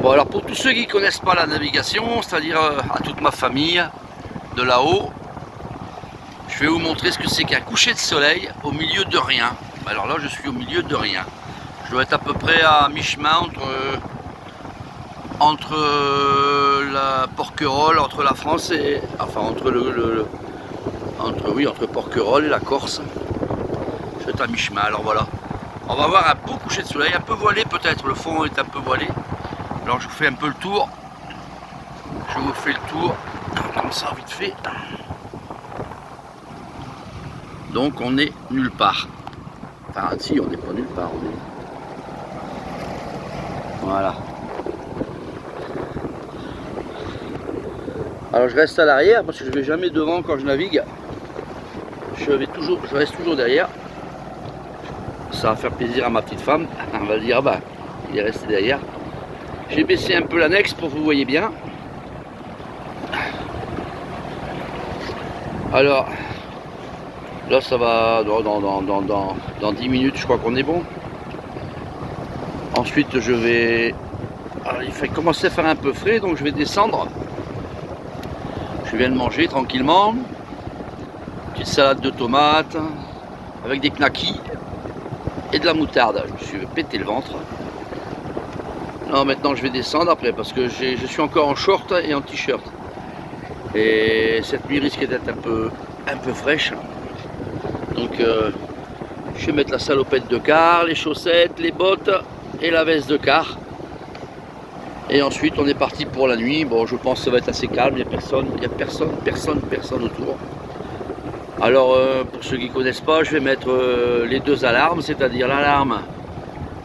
Bon, alors pour tous ceux qui ne connaissent pas la navigation, c'est-à-dire à toute ma famille de là-haut, je vais vous montrer ce que c'est qu'un coucher de soleil au milieu de rien. Alors là, je suis au milieu de rien. Je dois être à peu près à mi-chemin entre la Porquerolles, entre la France et... Enfin, entre entre Porquerolles et la Corse. Je vais être à mi-chemin, alors voilà. On va voir un beau coucher de soleil, un peu voilé peut-être, le fond est un peu voilé. Alors je vous fais un peu le tour. Je vous fais le tour, comme ça, vite fait. Donc on est nulle part. Enfin si, on n'est pas nulle part. On est... Voilà. Alors je reste à l'arrière parce que je ne vais jamais devant quand je navigue. Je reste toujours derrière. Ça va faire plaisir à ma petite femme. On va dire, bah, il est resté derrière. J'ai baissé un peu l'annexe pour que vous voyez bien. Alors, là ça va dans 10 minutes, je crois qu'on est bon. Ensuite je vais... Alors, il fait commencer à faire un peu frais, donc je vais descendre. Je viens de manger tranquillement. Petite salade de tomates avec des knackis et de la moutarde. Je me suis pété le ventre. Non, maintenant je vais descendre après parce que je suis encore en short et en t-shirt. Et cette nuit risque d'être un peu fraîche. Donc je vais mettre la salopette de quart, les chaussettes, les bottes et la veste de quart. Et ensuite on est parti pour la nuit. Bon, je pense que ça va être assez calme, il n'y a personne autour. Alors pour ceux qui ne connaissent pas, je vais mettre les deux alarmes, c'est-à-dire l'alarme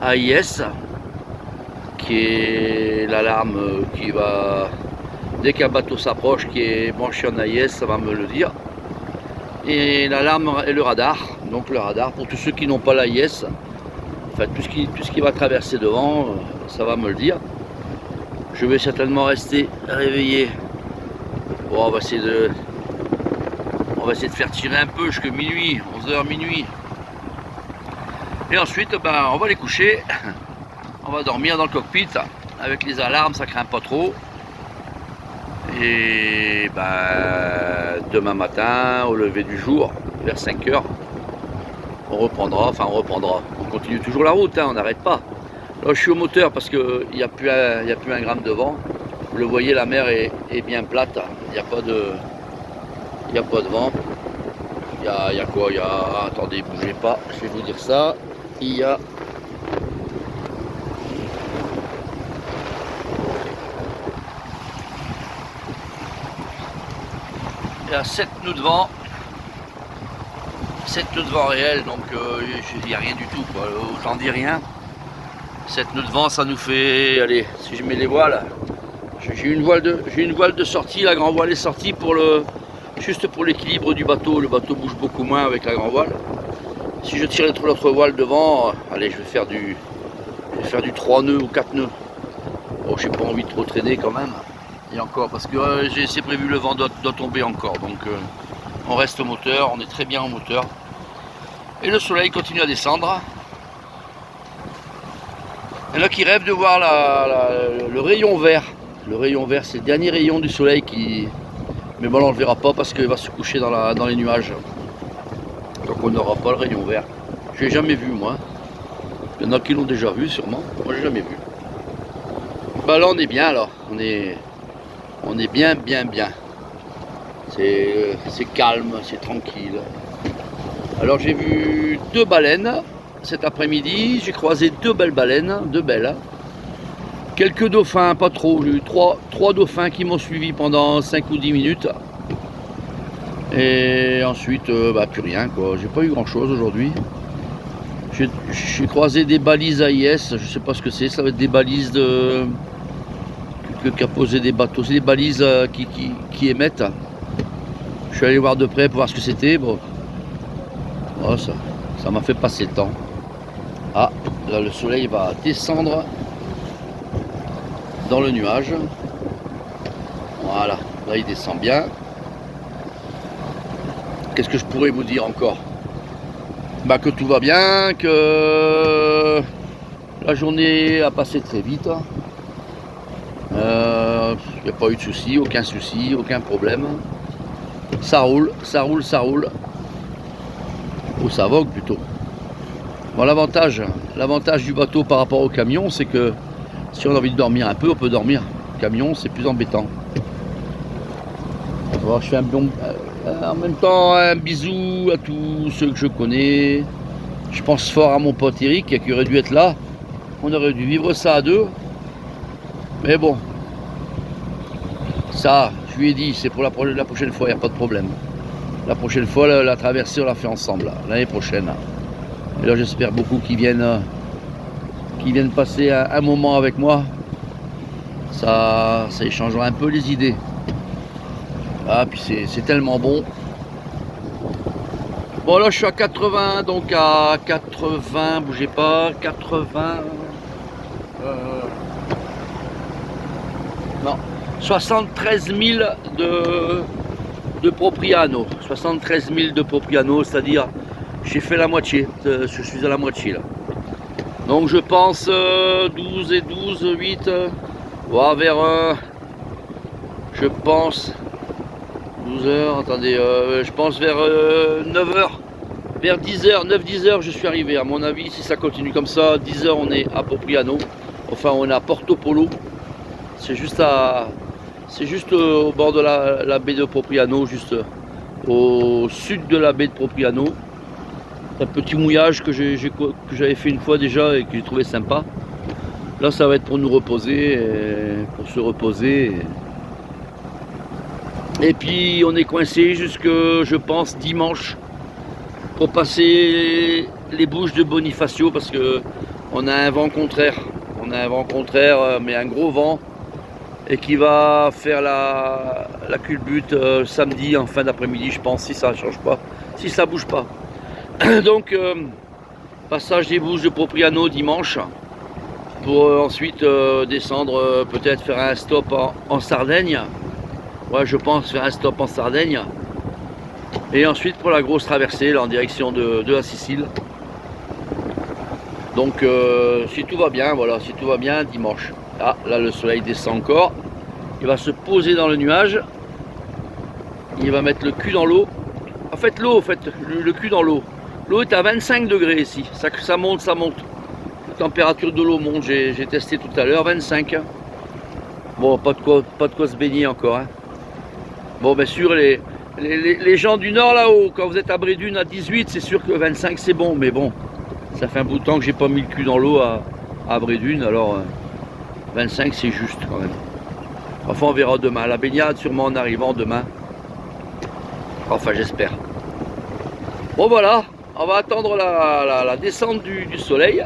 AIS, qui est l'alarme qui va, dès qu'un bateau s'approche, qui est branché en AIS, ça va me le dire. Et l'alarme et le radar, donc le radar, pour tous ceux qui n'ont pas l'AIS, enfin tout ce qui va traverser devant, ça va me le dire. Je vais certainement rester réveillé. Bon, on va essayer de faire tirer un peu jusqu'à minuit, 11h minuit. Et ensuite, ben, on va les coucher. On va dormir dans le cockpit. Avec les alarmes, ça craint pas trop. Et ben, demain matin, au lever du jour, vers 5h, on reprendra. On continue toujours la route, hein, on n'arrête pas. Là, je suis au moteur parce qu'il n'y a plus un gramme de vent. Vous le voyez, la mer est bien plate. Il n'y a pas de vent. Il y a quoi? Attendez, bougez pas, je vais vous dire ça. Il y a... Il y a 7 nœuds de vent. 7 nœuds de vent réels, donc il n'y a rien du tout, quoi. J'en dis rien. 7 nœuds de vent, ça nous fait... Allez, si je mets les voiles, j'ai une voile de sortie. La grand voile est sortie juste pour l'équilibre du bateau. Le bateau bouge beaucoup moins avec la grand voile. Si je tire l'autre voile devant, allez, je vais faire du 3 nœuds ou 4 nœuds. Bon, j'ai pas envie de trop traîner quand même. Et encore, parce que c'est prévu, le vent doit tomber encore. Donc on reste au moteur, on est très bien au moteur. Et le soleil continue à descendre. Il y en a qui rêvent de voir le rayon vert. Le rayon vert, c'est le dernier rayon du soleil qui... Mais bon, on ne le verra pas parce qu'il va se coucher dans les nuages. Donc on n'aura pas le rayon vert. Je l'ai jamais vu, moi. Il y en a qui l'ont déjà vu, sûrement. Moi, je l'ai jamais vu. Bah là, on est bien, alors. On est bien. C'est calme, c'est tranquille. Alors, j'ai vu 2 baleines cet après-midi. J'ai croisé 2 belles baleines, 2 belles. Quelques dauphins, pas trop. J'ai eu 3 dauphins qui m'ont suivi pendant 5 ou 10 minutes. Et ensuite, bah, plus rien, quoi. J'ai pas eu grand chose aujourd'hui. J'ai croisé des balises AIS, je sais pas ce que c'est. Ça va être des balises qu'a posé des bateaux. C'est des balises qui émettent. Je suis allé voir de près pour voir ce que c'était. Bon, oh, ça m'a fait passer le temps. Ah, là le soleil va descendre dans le nuage. Voilà, là il descend bien. Qu'est-ce que je pourrais vous dire encore? Bah, que tout va bien, que la journée a passé très vite. Il n'y a pas eu de souci, aucun problème. Ça roule, ça roule, ça roule. Ou ça vogue plutôt. Bon, l'avantage du bateau par rapport au camion, c'est que si on a envie de dormir un peu, on peut dormir. Le camion, c'est plus embêtant. Alors, je fais en même temps un bisou à tous ceux que je connais. Je pense fort à mon pote Eric qui aurait dû être là. On aurait dû vivre ça à deux. Mais bon, ça, je lui ai dit, c'est pour la prochaine fois, il n'y a pas de problème. La prochaine fois, la traversée, on la fait ensemble, l'année prochaine. Et là, j'espère beaucoup qu'ils viennent passer un moment avec moi. Ça échangera un peu les idées. Ah, puis c'est tellement bon. Bon, là, je suis à 80, donc à 80, bougez pas, 80... non, 73 000 de Propriano. 73 000 de Propriano, c'est-à-dire, j'ai fait la moitié. Je suis à la moitié, là. Donc, je pense 12 et 12, 8, voire vers... je pense... 12 heures, attendez, je pense vers 9 heures, vers 10 heures, 9-10 heures, je suis arrivé. À mon avis, si ça continue comme ça, 10 heures, on est à Propriano. Enfin, on est à Porto Polo. C'est juste au bord de la baie de Propriano, juste au sud de la baie de Propriano. Un petit mouillage que j'avais fait une fois déjà et que j'ai trouvé sympa. Là, ça va être pour nous reposer, pour se reposer. Et puis on est coincé jusque, je pense, dimanche pour passer les Bouches de Bonifacio parce que on a un vent contraire. On a un vent contraire, mais un gros vent, et qui va faire la culbute samedi en fin d'après-midi, je pense, si ça ne change pas, si ça bouge pas. Donc passage des Bouches de Propriano dimanche pour ensuite descendre, peut-être faire un stop en Sardaigne. Ouais, je pense faire un stop en Sardaigne. Et ensuite pour la grosse traversée là, en direction de la Sicile. Donc si tout va bien, voilà, si tout va bien, dimanche. Ah, là le soleil descend encore. Il va se poser dans le nuage. Il va mettre le cul dans l'eau. En fait, le cul dans l'eau. L'eau est à 25 degrés ici. Ça monte, ça monte. La température de l'eau monte. J'ai testé tout à l'heure, 25. Bon, pas de quoi se baigner encore. Hein. Bon, bien sûr, les gens du Nord là-haut, quand vous êtes à Brédune à 18, c'est sûr que 25 c'est bon, mais bon, ça fait un bout de temps que j'ai pas mis le cul dans l'eau à Brédune, alors 25 c'est juste quand même. Enfin, on verra demain. La baignade sûrement en arrivant demain. Enfin, j'espère. Bon, voilà, on va attendre la descente du soleil.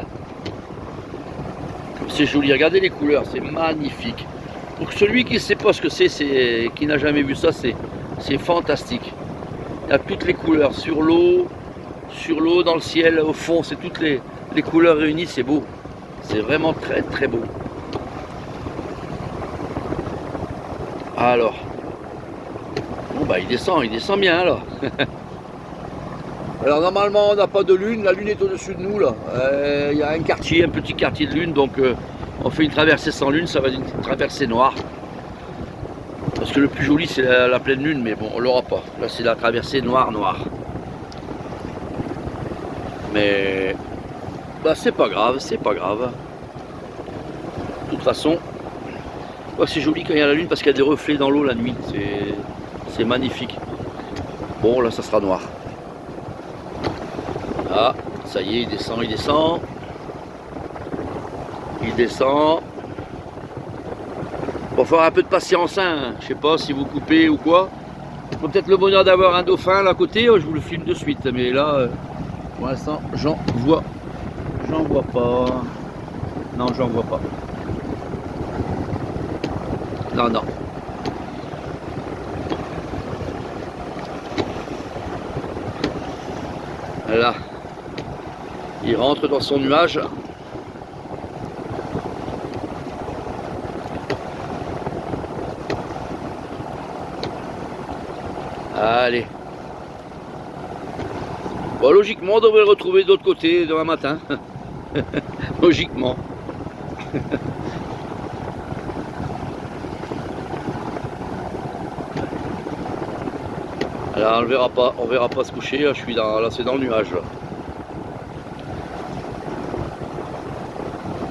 C'est joli, regardez les couleurs, c'est magnifique. Pour celui qui ne sait pas ce que c'est, qui n'a jamais vu ça, c'est fantastique. Il y a toutes les couleurs sur l'eau, dans le ciel, au fond, c'est toutes les couleurs réunies, c'est beau. C'est vraiment très très beau. Alors, bon bah il descend bien là. Alors normalement on n'a pas de lune, la lune est au-dessus de nous là. Il y a un petit quartier de lune, donc on fait une traversée sans lune, ça va être une traversée noire. Parce que le plus joli c'est la pleine lune, mais bon on l'aura pas. Là c'est la traversée noire. Mais bah c'est pas grave. De toute façon, ouais, c'est joli quand il y a la lune parce qu'il y a des reflets dans l'eau la nuit. C'est magnifique. Bon là ça sera noir. Ah, ça y est, il descend. Il descend. Bon, faut avoir un peu de patience, hein. Je sais pas si vous coupez ou quoi. Faut peut-être le bonheur d'avoir un dauphin là à côté, je vous le filme de suite. Mais là, pour l'instant, j'en vois pas. Non, j'en vois pas. Non. Là. Il rentre dans son nuage. Allez. Bon, logiquement, on devrait le retrouver de l'autre côté demain matin. Logiquement. Alors on verra pas se coucher, là, là c'est dans le nuage là.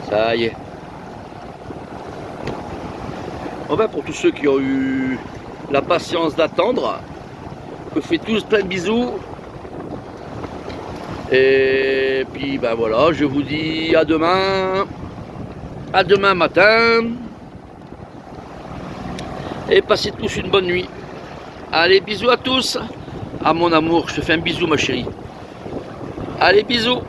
Ça y est. Bon ben, pour tous ceux qui ont eu la patience d'attendre, je vous fais tous plein de bisous. Et puis ben voilà, je vous dis à demain matin. Et passez tous une bonne nuit. Allez, bisous à tous. À mon amour, je te fais un bisou ma chérie. Allez, bisous.